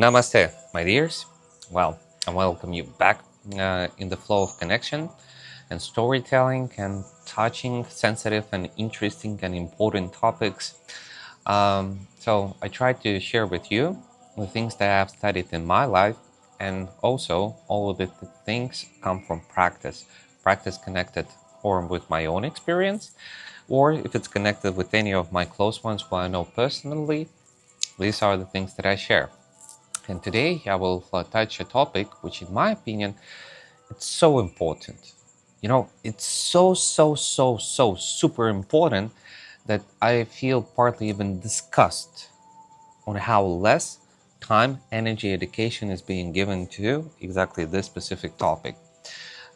Namaste, my dears. Well, I welcome you back in the flow of connection and storytelling and touching sensitive and interesting and important topics. So I try to share with you the things that I've studied in my life, and also all of the things come from practice connected or with my own experience, or if it's connected with any of my close ones who I know personally. These are the things that I share. And today I will touch a topic which, in my opinion, it's so important. It's so super important that I feel partly even disgust on how less time, energy, education is being given to exactly this specific topic.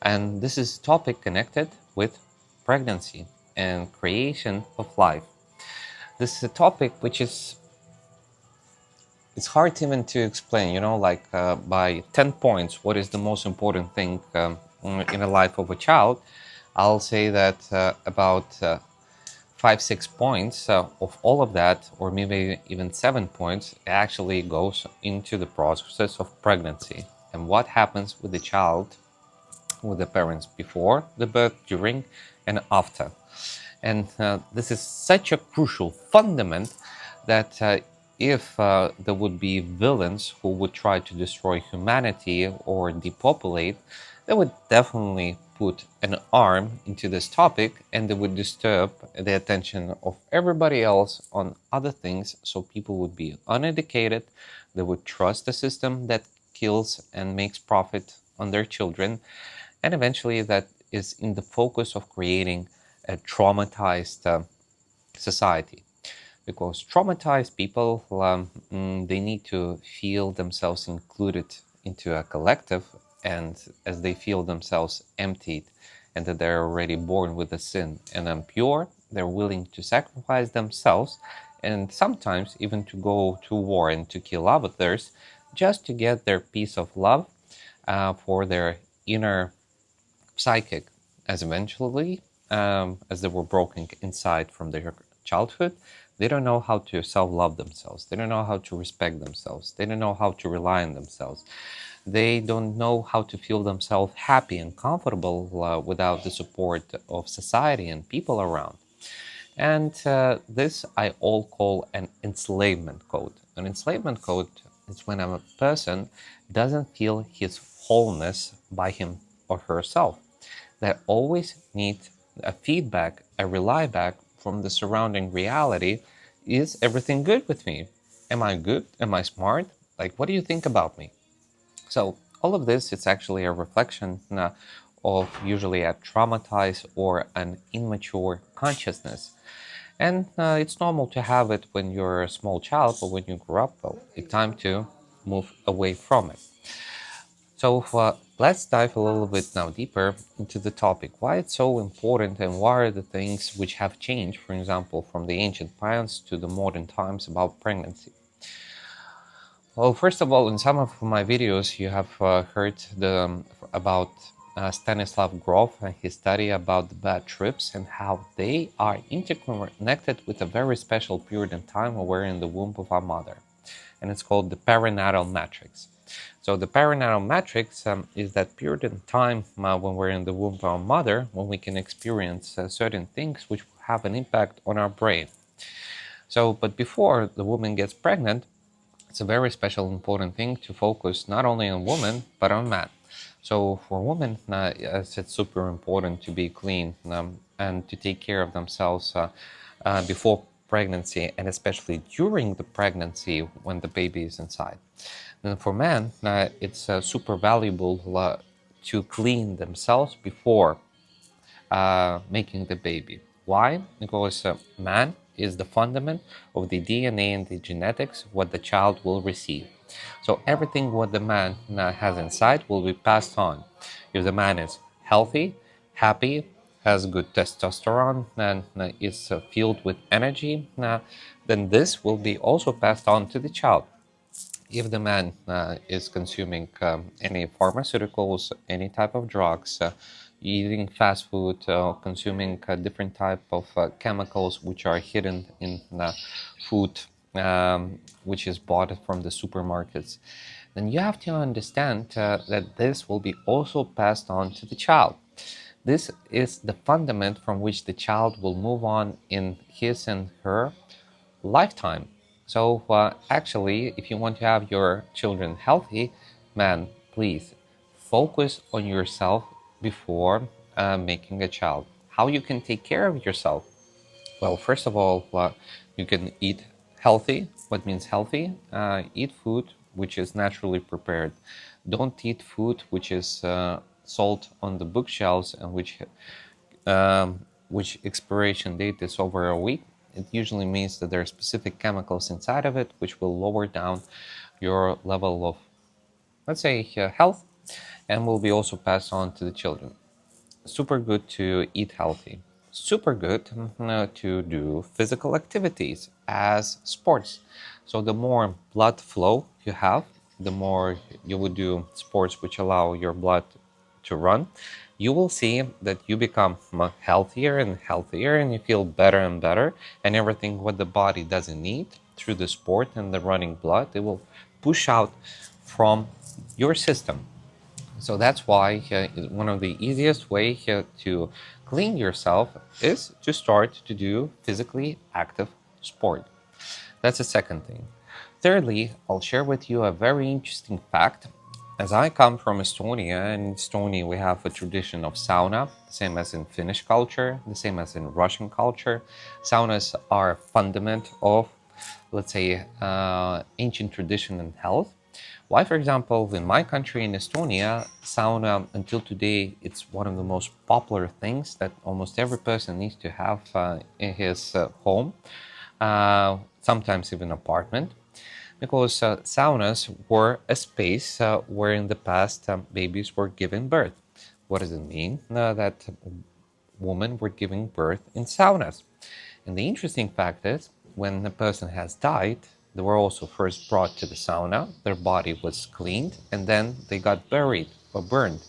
And this is a topic connected with pregnancy and creation of life. This is a topic which is it's hard even to explain, by 10 points, what is the most important thing in the life of a child. I'll say that about 5-6 points of all of that, or maybe even 7 points, actually goes into the process of pregnancy and what happens with the child, with the parents before the birth, during, and after. And this is such a crucial fundament that if there would be villains who would try to destroy humanity or depopulate, they would definitely put an arm into this topic, and they would disturb the attention of everybody else on other things, so people would be uneducated. They would trust the system that kills and makes profit on their children, and eventually that is in the focus of creating a traumatized society. Because traumatized people, they need to feel themselves included into a collective, and as they feel themselves emptied and that they're already born with a sin and impure, they're willing to sacrifice themselves and sometimes even to go to war and to kill others just to get their piece of love for their inner psychic, as eventually, as they were broken inside from their childhood, they don't know how to self-love themselves. They don't know how to respect themselves. They don't know how to rely on themselves. They don't know how to feel themselves happy and comfortable without the support of society and people around. And this I all call an enslavement code. An enslavement code is when a person doesn't feel his wholeness by him or herself. They always need a feedback, a rely back from the surrounding reality. Is everything good with me? Am I good? Am I smart? Like, what do you think about me? So all of this, it's actually a reflection of usually a traumatized or an immature consciousness. And it's normal to have it when you're a small child, but when you grow up, well, it's time to move away from it. So let's dive a little bit now deeper into the topic. Why it's so important, and what are the things which have changed, for example, from the ancient times to the modern times about pregnancy? Well, first of all, in some of my videos, you have heard about Stanislav Grof and his study about the bad trips and how they are interconnected with a very special period in time when we're in the womb of our mother. And it's called the Paranatal matrix. So the Paranatal matrix is that period in time when we're in the womb of our mother, when we can experience certain things which have an impact on our brain. So, but before the woman gets pregnant, it's a very special, important thing to focus not only on woman, but on man. So for women, it's super important to be clean and to take care of themselves before pregnancy, and especially during the pregnancy when the baby is inside. And for men, it's super valuable to clean themselves before making the baby. Why? Because man is the fundament of the DNA and the genetics what the child will receive. So everything what the man has inside will be passed on. If the man is healthy, happy, has good testosterone, and is filled with energy, then this will be also passed on to the child. If the man is consuming any pharmaceuticals, any type of drugs, eating fast food, consuming different type of chemicals which are hidden in food which is bought from the supermarkets, then you have to understand that this will be also passed on to the child. This is the fundament from which the child will move on in his and her lifetime. So, actually, if you want to have your children healthy, man, please focus on yourself before making a child. How you can take care of yourself? Well, first of all, you can eat healthy. What means healthy? Eat food which is naturally prepared. Don't eat food which is sold on the bookshelves and which expiration date is over a week. It usually means that there are specific chemicals inside of it which will lower down your level of, let's say, health, and will be also passed on to the children. Super good to eat healthy. Super good to do physical activities as sports. So the more blood flow you have, the more you would do sports which allow your blood to run, you will see that you become healthier and healthier, and you feel better and better, and everything what the body doesn't need through the sport and the running blood, it will push out from your system. So that's why one of the easiest way to clean yourself is to start to do physically active sport. That's the second thing. Thirdly, I'll share with you a very interesting fact. As I come from Estonia, and in Estonia we have a tradition of sauna, the same as in Finnish culture, the same as in Russian culture. Saunas are a fundament of, let's say, ancient tradition and health. Why, for example, in my country, in Estonia, sauna until today, it's one of the most popular things that almost every person needs to have in his home, sometimes even apartment, because saunas were a space where in the past babies were given birth. What does it mean? That women were giving birth in saunas. And the interesting fact is, when a person has died, they were also first brought to the sauna, their body was cleaned, and then they got buried or burned.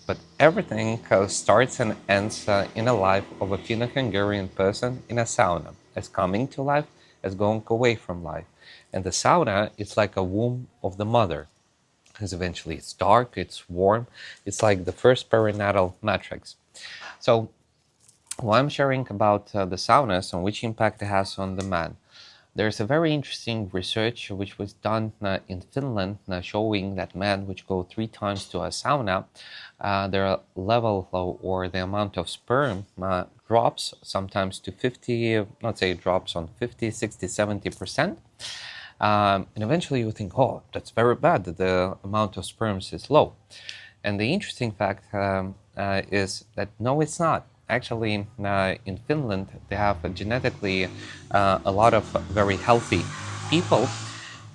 But everything starts and ends in a life of a Finno-Hungarian person in a sauna, as coming to life, as going away from life. And the sauna is like a womb of the mother, because eventually it's dark, it's warm, it's like the first perinatal matrix. So, why I'm sharing about the saunas and which impact it has on the man. There's a very interesting research which was done in Finland showing that men which go 3 times to a sauna, their level or the amount of sperm drops sometimes to 50, let's say it drops on 50, 60, 70%. And eventually you think, oh, that's very bad, that the amount of sperms is low. And the interesting fact is that no, it's not. Actually, in Finland, they have genetically a lot of very healthy people.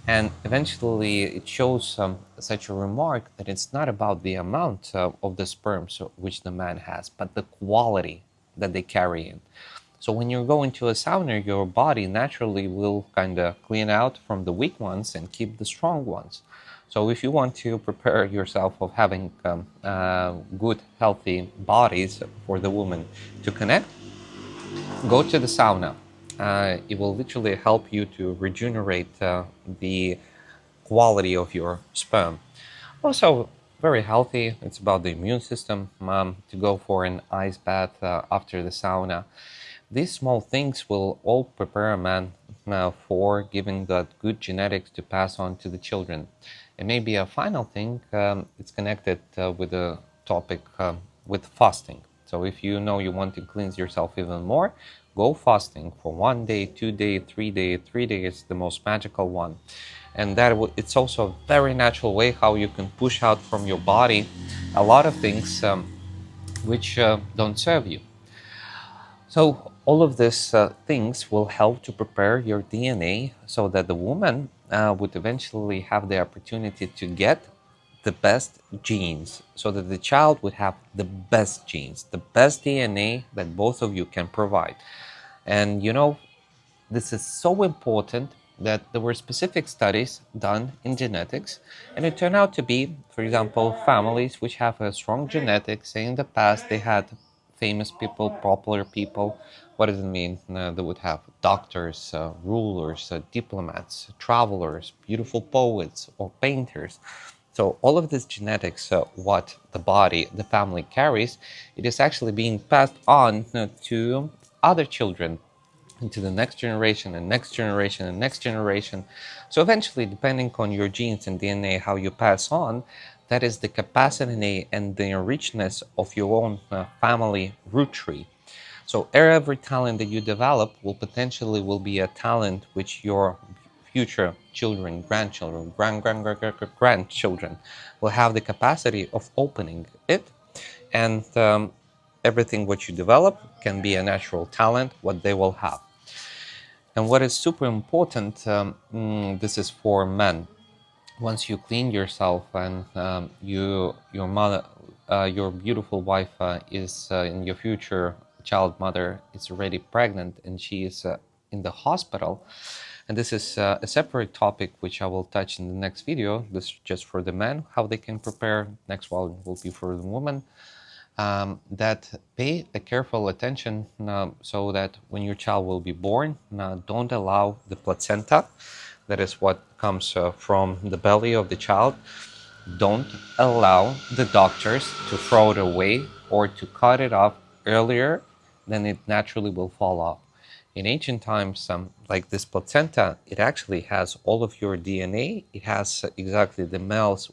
And eventually, it shows such a remark that it's not about the amount of the sperms which the man has, but the quality that they carry in. So when you go into a sauna, your body naturally will kind of clean out from the weak ones and keep the strong ones. So if you want to prepare yourself of having good, healthy bodies for the woman to connect, go to the sauna. It will literally help you to regenerate the quality of your sperm. Also, very healthy. It's about the immune system to go for an ice bath after the sauna. These small things will all prepare a man for giving that good genetics to pass on to the children. And maybe a final thing, it's connected with the topic with fasting. So if you know you want to cleanse yourself even more, go fasting for 1 day, 2 day, 3 day. 3 days is the most magical one. And it's also a very natural way how you can push out from your body a lot of things which don't serve you. So all of these things will help to prepare your DNA so that the woman would eventually have the opportunity to get the best genes, so that the child would have the best genes, the best DNA that both of you can provide. And this is so important that there were specific studies done in genetics, and it turned out to be, for example, families which have a strong genetics. Say in the past they had famous people, popular people, What does it mean? They would have doctors, rulers, diplomats, travelers, beautiful poets, or painters. So all of this genetics, what the body, the family carries, it is actually being passed on to other children, into the next generation and next generation and next generation. So eventually, depending on your genes and DNA, how you pass on, that is the capacity and the richness of your own family root tree. So every talent that you develop will potentially will be a talent which your future children, grandchildren, grandchildren will have the capacity of opening it. And everything what you develop can be a natural talent, what they will have. And what is super important, this is for men. Once you clean yourself and your mother, your beautiful wife is in your future child mother is already pregnant and she is in the hospital. And this is a separate topic which I will touch in the next video. This is just for the men, how they can prepare. Next one will be for the woman. That pay a careful attention so that when your child will be born, don't allow the placenta, that is what comes from the belly of the child, don't allow the doctors to throw it away or to cut it off earlier than it naturally will fall off. In ancient times, like this placenta, it actually has all of your DNA. It has exactly the males,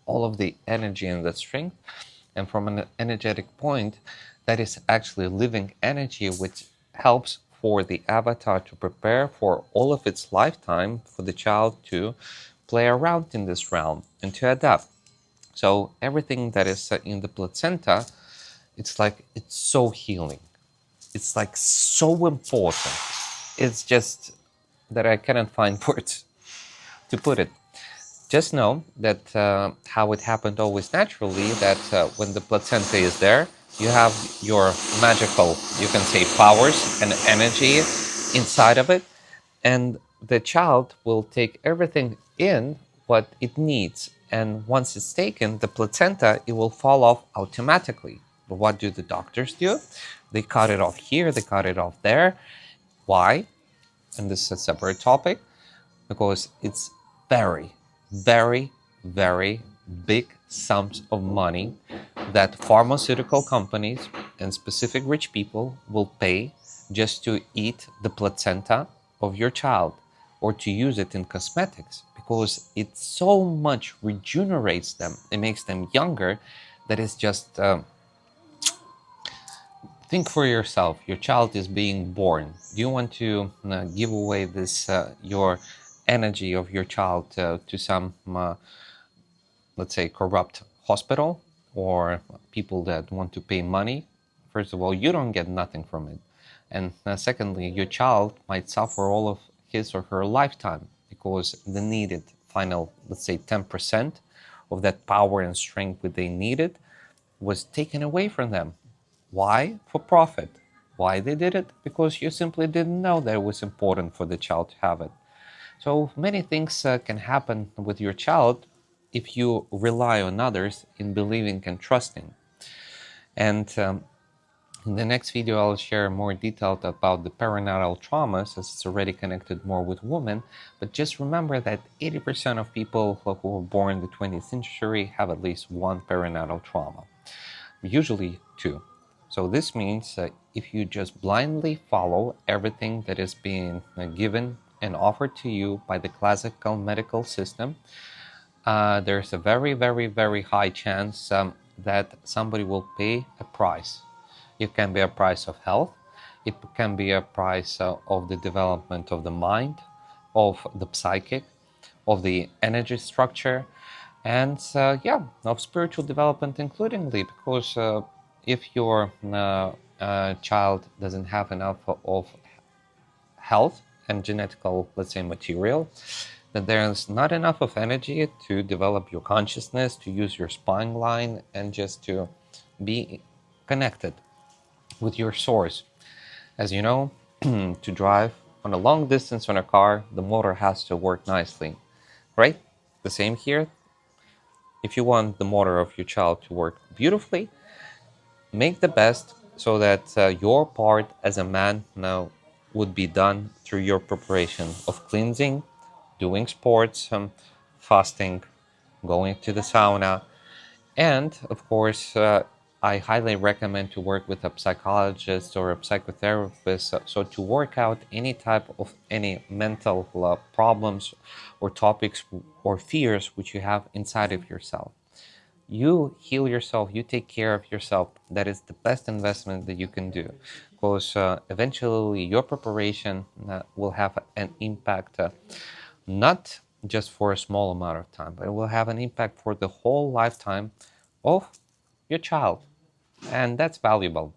all of the energy and the strength. And from an energetic point, that is actually living energy, which helps for the avatar to prepare for all of its lifetime for the child to play around in this realm and to adapt. So everything that is in the placenta, it's so healing. It's like so important. It's just that I cannot find words to put it. Just know that how it happened always naturally, that when the placenta is there, you have your magical, you can say, powers and energy inside of it. And the child will take everything in what it needs. And once it's taken, the placenta, it will fall off automatically. But what do the doctors do? They cut it off here, they cut it off there. Why? And this is a separate topic, because it's very, very, very big sums of money that pharmaceutical companies and specific rich people will pay just to eat the placenta of your child or to use it in cosmetics, because it so much regenerates them, it makes them younger, that is just think for yourself. Your child is being born. Do you want to give away this your energy of your child to some let's say corrupt hospital or people that want to pay money? First of all, you don't get nothing from it, and secondly, your child might suffer all of his or her lifetime because the needed final, let's say, 10% of that power and strength that they needed was taken away from them. Why? For profit. Why they did it? Because you simply didn't know that it was important for the child to have it. So many things can happen with your child if you rely on others in believing and trusting. And in the next video, I'll share more detailed about the perinatal traumas, as it's already connected more with women. But just remember that 80% of people who were born in the 20th century have at least one perinatal trauma, usually two. So this means that if you just blindly follow everything that is being given and offered to you by the classical medical system, there's a very, very, very high chance that somebody will pay a price. It can be a price of health. It can be a price of the development of the mind, of the psychic, of the energy structure, and yeah, of spiritual development includingly, because if your child doesn't have enough of health and genetical, let's say, material, then there's not enough of energy to develop your consciousness, to use your spine line, and just to be connected with your source. As you know, to drive on a long distance on a car, the motor has to work nicely, right? The same here. If you want the motor of your child to work beautifully, make the best so that your part as a man now would be done through your preparation of cleansing, doing sports, fasting, going to the sauna, and of course, I highly recommend to work with a psychologist or a psychotherapist, so to work out any type of any mental problems or topics or fears which you have inside of yourself. You heal yourself, you take care of yourself. That is the best investment that you can do, because eventually your preparation will have an impact, not just for a small amount of time, but it will have an impact for the whole lifetime of your child, and that's valuable.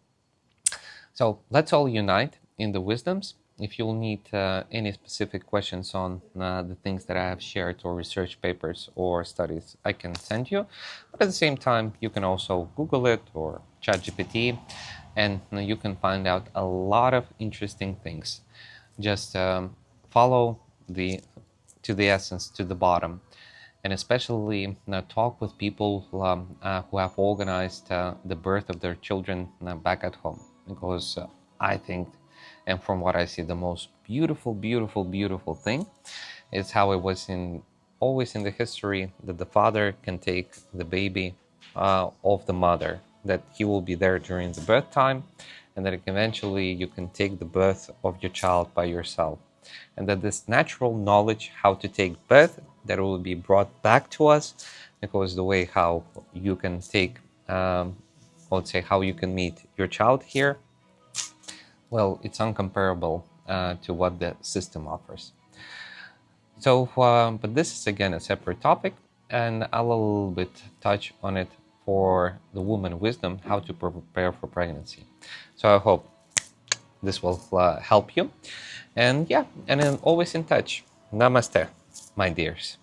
So let's all unite in the wisdoms. If you'll need any specific questions on the things that I have shared, or research papers or studies, I can send you. But at the same time, you can also Google it or ChatGPT, and you can find out a lot of interesting things. Just follow the to the essence, to the bottom, and especially talk with people who have organized the birth of their children back at home, because I think, and from what I see, the most beautiful, beautiful, beautiful thing is how it was in always in the history, that the father can take the baby of the mother, that he will be there during the birth time, and that eventually you can take the birth of your child by yourself, and that this natural knowledge how to take birth, that will be brought back to us, because the way how you can take, let's say, how you can meet your child here, well, it's uncomparable to what the system offers. So, but this is again a separate topic, and I'll a little bit touch on it for the woman wisdom, how to prepare for pregnancy. So I hope this will help you. And yeah, and then always in touch. Namaste, my dears.